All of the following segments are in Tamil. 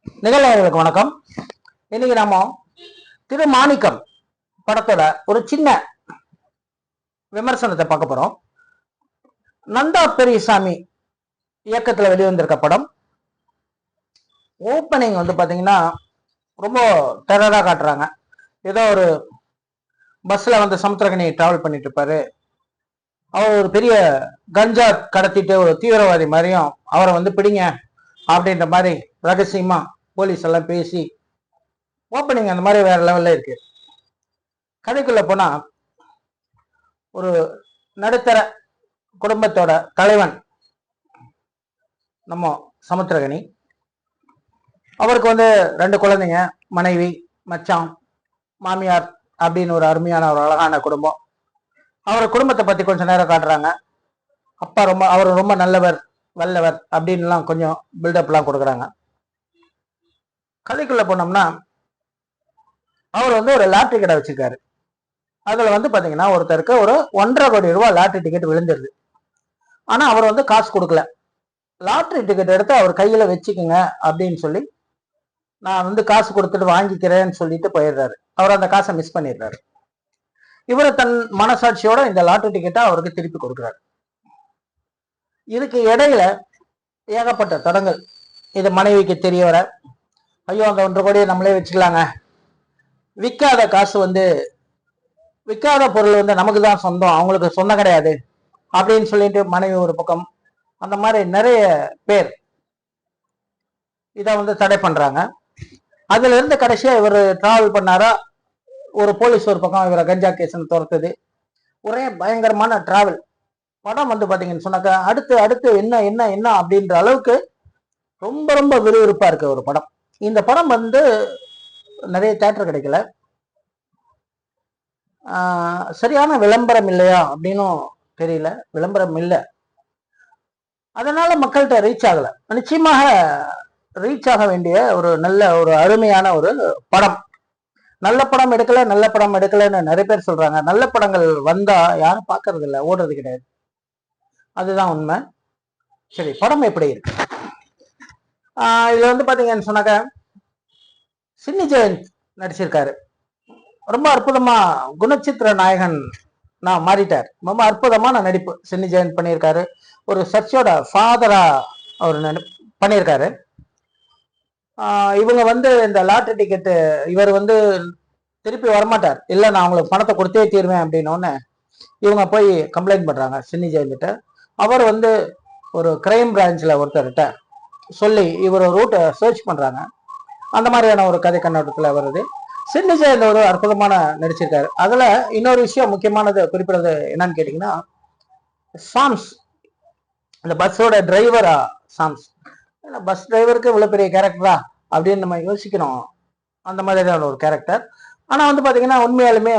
நிகழ்வுகளுக்கு வணக்கம். இன்னைக்கு நாம திருமாணிக்கம் படத்தோட ஒரு சின்ன விமர்சனத்தை பார்க்க போறோம். நந்தா பெரியசாமி இயக்கத்துல வெளிவந்திருக்க படம். ஓப்பனிங் வந்து பாத்தீங்கன்னா ரொம்ப டெரரா காட்டுறாங்க. ஏதோ ஒரு பஸ்ல வந்து சமுத்திரகனி டிராவல் பண்ணிட்டு இருப்பாரு. அவர் ஒரு பெரிய கஞ்சா கடத்திட்டு ஒரு தீவிரவாதி மாதிரியும் அவரை வந்து பிடிங்க அப்படின்ற மாதிரி ரகசியமா போலீஸ் எல்லாம் பேசி ஓப்பனிங் அந்த மாதிரி வேற லெவல்ல இருக்கு. கதைக்குள்ள போனா ஒரு நடுத்தர குடும்பத்தோட தலைவன் நம்ம சமுத்திரகனி. அவருக்கு வந்து 2 குழந்தைங்க, மனைவி, மச்சான், மாமியார் அப்படின்னு ஒரு அருமையான ஒரு அழகான குடும்பம். அவர் குடும்பத்தை பத்தி கொஞ்சம் நேரம் காட்டுறாங்க. அப்பா அவர் ரொம்ப நல்லவர், வல்லவர் அப்படின்லாம் கொஞ்சம் பில்டப்லாம் கொடுக்குறாங்க. கதைக்குள்ள போனோம்னா அவர் வந்து ஒரு லாட்டரி கடை வச்சிருக்காரு. அதுல வந்து பாத்தீங்கன்னா ஒருத்தருக்கு ஒரு 1.5 கோடி ரூபாய் லாட்டரி டிக்கெட் விழுந்துருது. ஆனா அவர் வந்து காசு கொடுக்கல. லாட்டரி டிக்கெட் எடுத்து அவர் கையில வச்சுக்கோங்க அப்படின்னு சொல்லி நான் வந்து காசு கொடுத்துட்டு வாங்கிக்கிறேன்னு சொல்லிட்டு போயிடுறாரு. அவர் அந்த காசை மிஸ் பண்ணிடுறாரு. இவரு தன் மனசாட்சியோட இந்த லாட்டரி டிக்கெட்டை அவருக்கு திருப்பி கொடுக்குறாரு. இதுக்கு இடையில ஏகப்பட்ட தடங்கள். இது மனைவிக்கு தெரிய வர, ஐயோ அந்த 1.5 கோடியை நம்மளே வச்சுக்கலாங்க, விற்காத காசு வந்து விற்காத பொருள் வந்து நமக்கு தான் சொந்தம், அவங்களுக்கு சொந்தம் கிடையாது அப்படின்னு சொல்லிட்டு மனைவி ஒரு பக்கம், அந்த மாதிரி நிறைய பேர் இதை வந்து தடை பண்றாங்க. அதுல இருந்து கடைசியா இவர் டிராவல் பண்ணாரா, ஒரு போலீஸ் ஒரு பக்கம் இவரை கஞ்சா கேஸ்ன்னு துரத்துது. ஒரே பயங்கரமான டிராவல். படம் வந்து பாத்தீங்கன்னு சொன்னாக்கா அடுத்து அடுத்து என்ன என்ன என்ன அப்படின்ற அளவுக்கு ரொம்ப ரொம்ப விறுவிறுப்பா இருக்கு ஒரு படம். இந்த படம் வந்து நிறைய தியேட்டர் கிடைக்கல. சரியான விளம்பரம் இல்லையா அப்படின்னும் தெரியல. விளம்பரம் இல்லை, அதனால மக்கள்கிட்ட ரீச் ஆகல. நிச்சயமாக ரீச் ஆக வேண்டிய ஒரு நல்ல ஒரு அருமையான ஒரு படம். நல்ல படம் எடுக்கல நல்ல படம் எடுக்கலன்னு நிறைய பேர் சொல்றாங்க. நல்ல படங்கள் வந்தா யாரும் பாக்குறது இல்லை, ஓடுறது கிடையாது. அதுதான் உண்மை. சரி, படம் எப்படி இருக்கு? இதுல வந்து பாத்தீங்கன்னு சொன்னாக்க சின்னி ஜெயந்த் நடிச்சிருக்காரு. ரொம்ப அற்புதமா குணச்சித்திர நாயகன் நான் மாறிட்டார். ரொம்ப அற்புதமான நடிப்பு சின்னி ஜெயந்த் பண்ணியிருக்காரு. ஒரு சர்ச்சோட ஃபாதரா அவர் பண்ணியிருக்காரு. இவங்க வந்து இந்த லாட்டரி டிக்கெட்டு இவர் வந்து திருப்பி வரமாட்டார், இல்லை நான் அவங்களுக்கு பணத்தை கொடுத்தே தீருவேன் அப்படின்னோடனே இவங்க போய் கம்ப்ளைண்ட் பண்றாங்க சின்னி ஜெயந்த்கிட்ட. அவர் வந்து ஒரு கிரைம் பிரான்ச்ல ஒருத்தர்கிட்ட சொல்லி இவர் ரூட்டை சர்ச் பண்றாங்க. அந்த மாதிரியான ஒரு கதை கண்ணோட்டத்துல வருது. சின்னி ஜெயந்த் ஒரு அற்புதமான நடிச்சிருக்காரு. அதுல இன்னொரு விஷயம் முக்கியமானது குறிப்பிடுறது என்னன்னு கேட்டீங்கன்னா, சாம்ஸ், இந்த பஸ்ஸோட டிரைவரா சாம்ஸ். பஸ் டிரைவருக்கு இவ்வளவு பெரிய கேரக்டரா அப்படின்னு நம்ம யோசிக்கணும். அந்த மாதிரியான ஒரு கேரக்டர். ஆனா வந்து பாத்தீங்கன்னா உண்மையாலுமே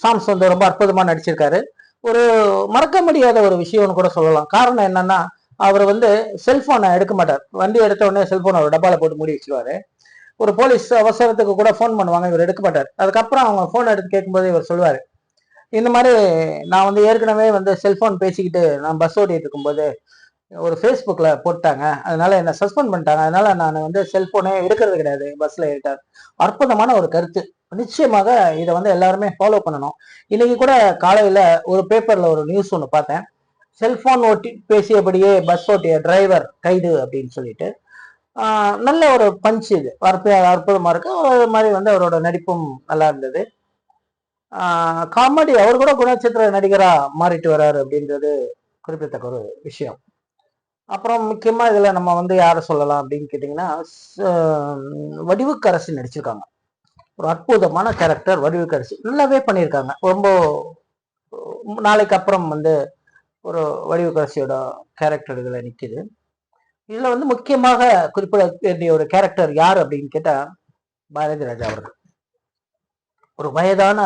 சாம்ஸ் வந்து ரொம்ப அற்புதமா நடிச்சிருக்காரு. ஒரு மறக்க முடியாத ஒரு விஷயம்னு கூட சொல்லலாம். காரணம் என்னன்னா, அவர் வந்து செல்போனை எடுக்க மாட்டார். வண்டி எடுத்த உடனே செல்போனை ஒரு டப்பால போட்டு மூடி வச்சுருவாரு. ஒரு போலீஸ் அவசரத்துக்கு கூட ஃபோன் பண்ணுவாங்க, இவர் எடுக்க மாட்டார். அதுக்கப்புறம் அவங்க ஃபோன் எடுத்து கேட்கும்போது இவர் சொல்லுவார், இந்த மாதிரி நான் வந்து ஏற்கனவே வந்து செல்போன் பேசிக்கிட்டு நான் பஸ் ஓட்டிட்டு இருக்கும்போது ஒரு ஃபேஸ்புக்கில் போட்டாங்க, அதனால என்னை சஸ்பெண்ட் பண்ணிட்டாங்க, அதனால நான் வந்து செல்போனே எடுக்கிறது கிடையாது பஸ்ல ஏறிட்டார். அற்புதமான ஒரு கருத்து. நிச்சயமாக இதை வந்து எல்லாருமே ஃபாலோ பண்ணணும். இன்னைக்கு கூட காலையில ஒரு பேப்பர்ல ஒரு நியூஸ் ஒன்று பார்த்தேன். செல்போன் ஓட்டி பேசியபடியே பஸ் ஓட்டிய டிரைவர் கைது அப்படின்னு சொல்லிட்டு. நல்ல ஒரு பஞ்ச். இது அற்புதமா இருக்கு. அது மாதிரி வந்து அவரோட நடிப்பும் நல்லா இருந்தது. காமெடி, அவர் கூட குணச்சித்திர நடிகரா மாறிட்டு வர்றாரு அப்படின்றது குறிப்பிடத்தக்க ஒரு விஷயம். அப்புறம் முக்கியமா இதுல நம்ம வந்து யாரை சொல்லலாம் அப்படின்னு கேட்டீங்கன்னா, வடிவுக்கரசி நடிச்சிருக்காங்க. ஒரு அற்புதமான கேரக்டர் வடிவுக்கரசி, நல்லாவே பண்ணியிருக்காங்க. ரொம்ப நாளைக்கு அப்புறம் வந்து ஒரு வடிவுக்கரசியோட கேரக்டர் இதுல நிக்குது. இதுல வந்து முக்கியமாக குறிப்பிட வேண்டிய ஒரு கேரக்டர் யார் அப்படின்னு கேட்டா, பாரதி ராஜா அவர்கள். ஒரு வயதான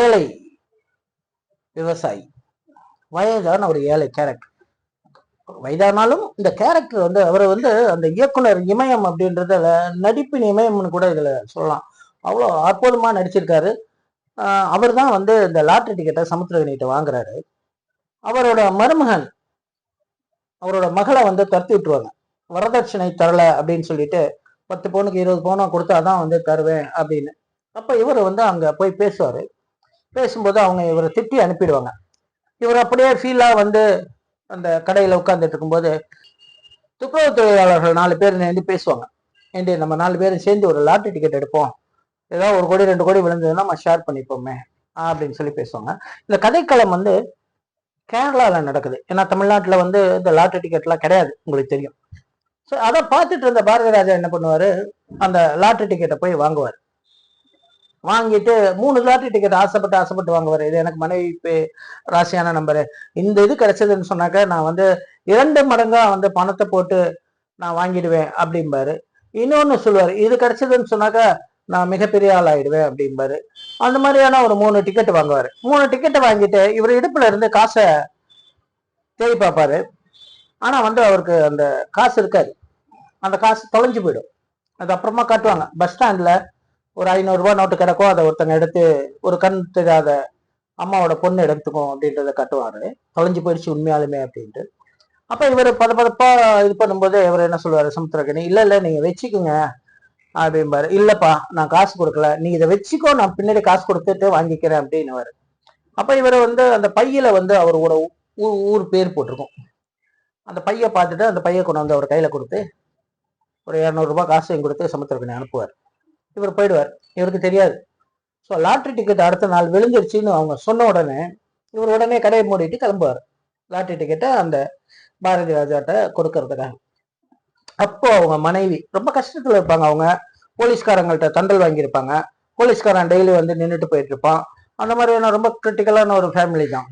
ஏழை விவசாயி, வயதான ஒரு ஏழை கேரக்டர். வயதானாலும் இந்த கேரக்டர் வந்து அவர் வந்து அந்த இயக்குனர் இமயம் அப்படின்றதுல நடிப்பின் இமயம்னு கூட இதுல சொல்லலாம். அவ்வளோ அற்புதமா நடிச்சிருக்காரு. அவர் தான் வந்து இந்த லாட்டரி டிக்கெட்டை சமுத்திரகனிட்ட வாங்குறாரு. அவரோட மருமகன் அவரோட மகளை வந்து துரத்தி விட்டுருவாங்க. வரதட்சணை தரல அப்படின்னு சொல்லிட்டு 10 பவுனுக்கு 20 பவுனா கொடுத்தாதான் வந்து தருவேன் அப்படின்னு. அப்ப இவர் வந்து அங்க போய் பேசுவாரு. பேசும்போது அவங்க இவரை திட்டி அனுப்பிடுவாங்க. இவர் அப்படியே ஃபீலா வந்து அந்த கடையில உட்கார்ந்துட்டு இருக்கும்போது துப்புரவு தொழிலாளர்கள் 4 பேர் சேர்ந்து பேசுவாங்க. ஏண்டி நம்ம 4 பேரும் சேர்ந்து ஒரு லாட்டரி டிக்கெட் எடுப்போம், ஏதாவது 1 கோடி 2 கோடி விழுந்ததுன்னா நம்ம ஷேர் பண்ணிப்போமே அப்படின்னு சொல்லி பேசுவாங்க. இந்த கதைக்களம் வந்து கேரளால நடக்குது. ஏன்னா தமிழ்நாட்டுல வந்து இந்த லாட்டரி டிக்கெட் எல்லாம் கிடையாது, உங்களுக்கு தெரியும். ஸோ அதை பார்த்துட்டு இருந்த பாரதி ராஜா என்ன பண்ணுவாரு, அந்த லாட்டரி டிக்கெட்டை போய் வாங்குவார். வாங்கிட்டு 3 லாட்டரி டிக்கெட் ஆசைப்பட்டு வாங்குவார். இது எனக்கு மனைவி ராசியான நம்பரு, இந்த இது கிடைச்சதுன்னு சொன்னாக்க நான் வந்து 2 மடங்கா வந்து பணத்தை போட்டு நான் வாங்கிடுவேன் அப்படிம்பாரு. இன்னொன்னு சொல்லுவாரு, இது கிடைச்சதுன்னு சொன்னாக்க நான் மிகப்பெரிய ஆள் ஆயிடுவேன் அப்படிம்பாரு. அந்த மாதிரியான ஒரு 3 டிக்கெட் வாங்குவாரு. 3 டிக்கெட்டை வாங்கிட்டு இவர் இடுப்புல இருந்து காசை தேடி பார்ப்பாரு. ஆனா வந்து அவருக்கு அந்த காசு இருக்காது. அந்த காசு தொலைஞ்சு போயிடும். அது அப்புறமா காட்டுவாங்க. பஸ் ஸ்டாண்ட்ல ஒரு 500 ரூபாய் நோட்டு கிடக்கும், அதை ஒருத்தங்க எடுத்து ஒரு கண் தெரியாத அம்மாவோட பொண்ணு எடுத்துக்கும் அப்படின்றத காட்டுவாரு. தொலைஞ்சு போயிடுச்சு உண்மையாலுமே அப்படின்ட்டு. அப்ப இவர் பதப்பா இது பண்ணும்போது இவர் என்ன சொல்லுவாரு சமுத்திரக்கனி, இல்ல நீங்க வச்சுக்கோங்க அப்படிம்பாரு. இல்லப்பா நான் காசு கொடுக்கல, நீ இதை வச்சுக்கோ, நான் பின்னாடி காசு கொடுத்துட்டு வாங்கிக்கிறேன் அப்படின்னு. அப்ப இவர் வந்து அந்த பையில வந்து அவரோட ஊர் பேர் போட்டிருக்கும். அந்த பைய பார்த்துட்டு அந்த பைய கொண்டு வந்து அவர் கையில கொடுத்து ஒரு 200 ரூபாய் காசையும் கொடுத்து சமுத்திரக்கனி அனுப்புவார். இவர் போயிடுவார். இவருக்கு தெரியாது. ஸோ லாட்ரி டிக்கெட் அடுத்த நாள் விழுந்துருச்சுன்னு அவங்க சொன்ன உடனே இவர் உடனே கடையை மூடிட்டு கிளம்புவார், லாட்ரி டிக்கெட்டை அந்த பாரதி ராஜாட்ட கொடுக்கறதுக்காக. அப்போ அவங்க மனைவி ரொம்ப கஷ்டத்துல இருப்பாங்க. அவங்க போலீஸ்காரங்கள்ட்ட தண்டல் வாங்கியிருப்பாங்க. போலீஸ்காரன் டெய்லி வந்து நின்றுட்டு போயிட்டு இருப்பான். அந்த மாதிரியான ரொம்ப கிரிட்டிக்கலான ஒரு ஃபேமிலி தான்.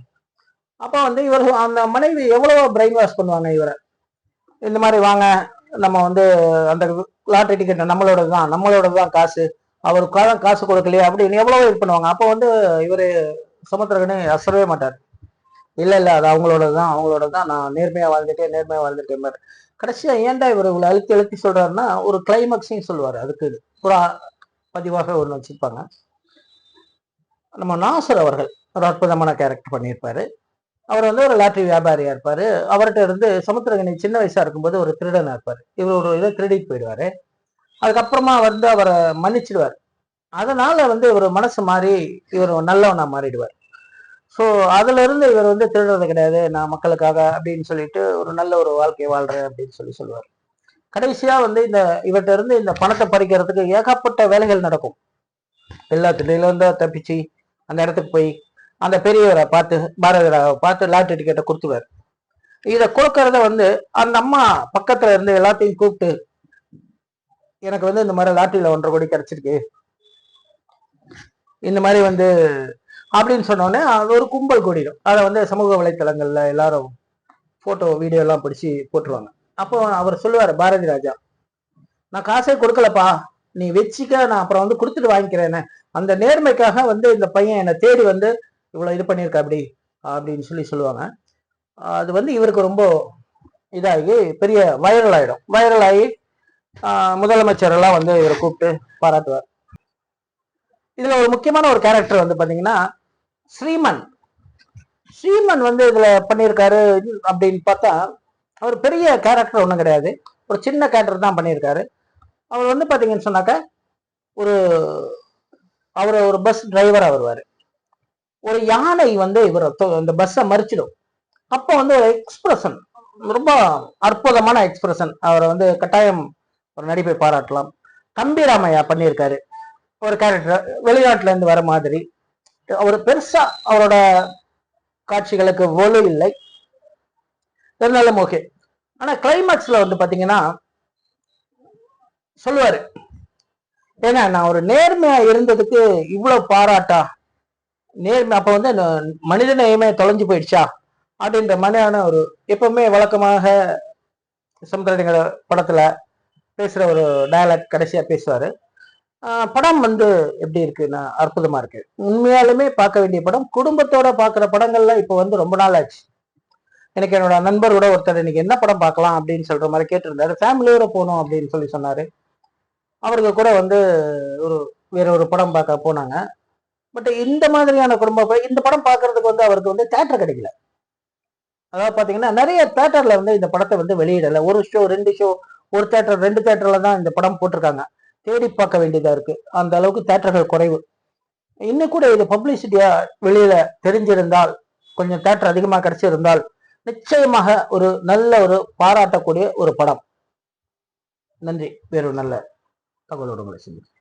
அப்போ வந்து இவர் அந்த மனைவி எவ்வளவோ பிரெயின் வாஷ் பண்ணுவாங்க இவரை. இந்த மாதிரி வாங்க, நம்ம வந்து அந்த லாட்டரி டிக்கெட் நம்மளோட தான் காசு, அவருக்காக காசு கொடுக்கலையே அப்படின்னு எவ்வளவோ இது பண்ணுவாங்க. அப்போ வந்து இவர் சமுத்திரகனே அசரவே மாட்டார். இல்ல அது அவங்களோட தான் நான் நேர்மையா வாழ்ந்துட்டேன். கடைசியா ஏன்டா இவர் இவ்வளவு அழுத்தி சொல்றாருன்னா ஒரு கிளைமேக்ஸையும் சொல்லுவாரு. அதுக்கு ஒரு பதிவாக ஒன்று வச்சிருப்பாங்க. நம்ம நாசர் அவர்கள் ஒரு அற்புதமான கேரக்டர் பண்ணியிருப்பாரு. அவர் வந்து ஒரு லாட்டரி வியாபாரியா இருப்பாரு. அவர்கிட்ட இருந்து சமுத்திரகனி சின்ன வயசா இருக்கும்போது ஒரு திருடனா இருப்பாரு. இவர் ஒரு இதை திருடிட்டு போயிடுவாரு. அதுக்கப்புறமா வந்து அவரை மன்னிச்சிடுவார். அதனால வந்து இவர் மனசு மாறி இவர் நல்லவனா மாறிடுவார். ஸோ அதுல இருந்து இவர் வந்து திருடுறது கிடையாது, நான் மக்களுக்காக அப்படின்னு சொல்லிட்டு ஒரு நல்ல ஒரு வாழ்க்கையை வாழ்றேன் அப்படின்னு சொல்லுவார். கடைசியா வந்து இவர்கிட்ட இருந்து இந்த பணத்தை பறிக்கிறதுக்கு ஏகப்பட்ட வேலைகள் நடக்கும். எல்லா திடீர்ல இருந்து தப்பிச்சு அந்த இடத்துக்கு போய் அந்த பெரியவரை பார்த்து பாரதிராவை பார்த்து லாட்டரி டிக்கெட்டை கொடுத்துருவார். இதை கொடுக்கறத வந்து அந்த அம்மா பக்கத்துல இருந்து எல்லாத்தையும் கூப்பிட்டு, எனக்கு வந்து இந்த மாதிரி லாட்டரியில 1.5 கோடி கிடைச்சிருக்கு இந்த மாதிரி வந்து அப்படின்னு சொன்னோடனே அது ஒரு கும்பல் கூடிடும். அதை வந்து சமூக வலைத்தளங்கள்ல எல்லாரும் போட்டோ வீடியோ எல்லாம் பிடிச்சி போட்டுருவாங்க. அப்போ அவர் சொல்லுவாரு பாரதி ராஜா, நான் காசே கொடுக்கலப்பா, நீ வச்சுக்க, நான் அப்புறம் வந்து கொடுத்துட்டு வாங்கிக்கிறேன்னு. அந்த நேர்மைக்காக வந்து இந்த பையன் என்னை தேடி வந்து இவ்வளவு இது பண்ணியிருக்க அப்படின்னு சொல்லுவாங்க. அது வந்து இவருக்கு ரொம்ப இதாகி பெரிய வைரல் ஆகி முதலமைச்சர் எல்லாம் வந்து இவரை கூப்பிட்டு பாராட்டுவார். இதுல ஒரு முக்கியமான ஒரு கேரக்டர் வந்து பாத்தீங்கன்னா ஸ்ரீமன் வந்து இதுல பண்ணியிருக்காரு அப்படின்னு பார்த்தா அவர் பெரிய கேரக்டர் ஒன்றும் கிடையாது, ஒரு சின்ன கேரக்டர் தான் பண்ணியிருக்காரு. அவர் வந்து பாத்தீங்கன்னு சொன்னாக்க ஒரு பஸ் டிரைவரா வருவாரு. ஒரு யானை வந்து இவர் இந்த பஸ்ஸை மறிச்சிடும். அப்போ வந்து ஒரு எக்ஸ்பிரஷன், ரொம்ப அற்புதமான எக்ஸ்பிரஷன். அவரை வந்து கட்டாயம் ஒரு நடிப்பை பாராட்டலாம். கம்பீராமையா பண்ணியிருக்காரு ஒரு கேரக்டர், வெளிநாட்டுல இருந்து வர மாதிரி. அவர் பெருசா அவரோட காட்சிகளுக்கு ஒலு இல்லை, இருந்தாலும் ஓகே. ஆனா கிளைமேக்ஸ்ல வந்து பாத்தீங்கன்னா சொல்லுவாரு, ஏன்னா நான் ஒரு நேர்மையா இருந்ததுக்கு இவ்வளவு பாராட்டா, நேர்மை அப்ப வந்து மனித நேயமே தொலைஞ்சு போயிடுச்சா அப்படின்ற மாதிரியான ஒரு எப்பவுமே வழக்கமாக சமுத்திரகனி படத்துல பேசுற ஒரு டயலாக் கடைசியா பேசுவாரு. படம் வந்து எப்படி இருக்குன்னா அற்புதமா இருக்கு, உண்மையாலுமே பார்க்க வேண்டிய படம். குடும்பத்தோட பாக்குற படங்கள்ல இப்ப வந்து ரொம்ப நாள் ஆச்சு. எனக்கு என்னோட நண்பர் கூட ஒருத்தர் இன்னைக்கு என்ன படம் பார்க்கலாம் அப்படின்னு சொல்ற மாதிரி கேட்டிருந்தாரு. ஃபேமிலியோட போகணும் அப்படின்னு சொன்னாரு. அவருக்கு கூட வந்து வேற ஒரு படம் பார்க்க போனாங்க. பட் இந்த மாதிரியான குடும்ப இந்த படம் பார்க்கறதுக்கு வந்து அவருக்கு வந்து தியேட்டர் கிடைக்கல. அதாவது பாத்தீங்கன்னா நிறைய தேட்டர்ல வந்து இந்த படத்தை வந்து வெளியிடல. ஒரு ஷோ 2 ஷோ, ஒரு தேட்டர் 2 தேட்டர்ல தான் இந்த படம் போட்டிருக்காங்க. தேடி பார்க்க வேண்டியதா இருக்கு. அந்த அளவுக்கு தேட்டர்கள் குறைவு. இன்னும் கூட இது பப்ளிசிட்டியா வெளியில தெரிஞ்சிருந்தால், கொஞ்சம் தேட்டர் அதிகமா கிடைச்சிருந்தால் நிச்சயமாக ஒரு நல்ல ஒரு பாராட்டக்கூடிய ஒரு படம். நன்றி. வேறு நல்ல தகவலோடு உங்களை சந்திக்கிறேன்.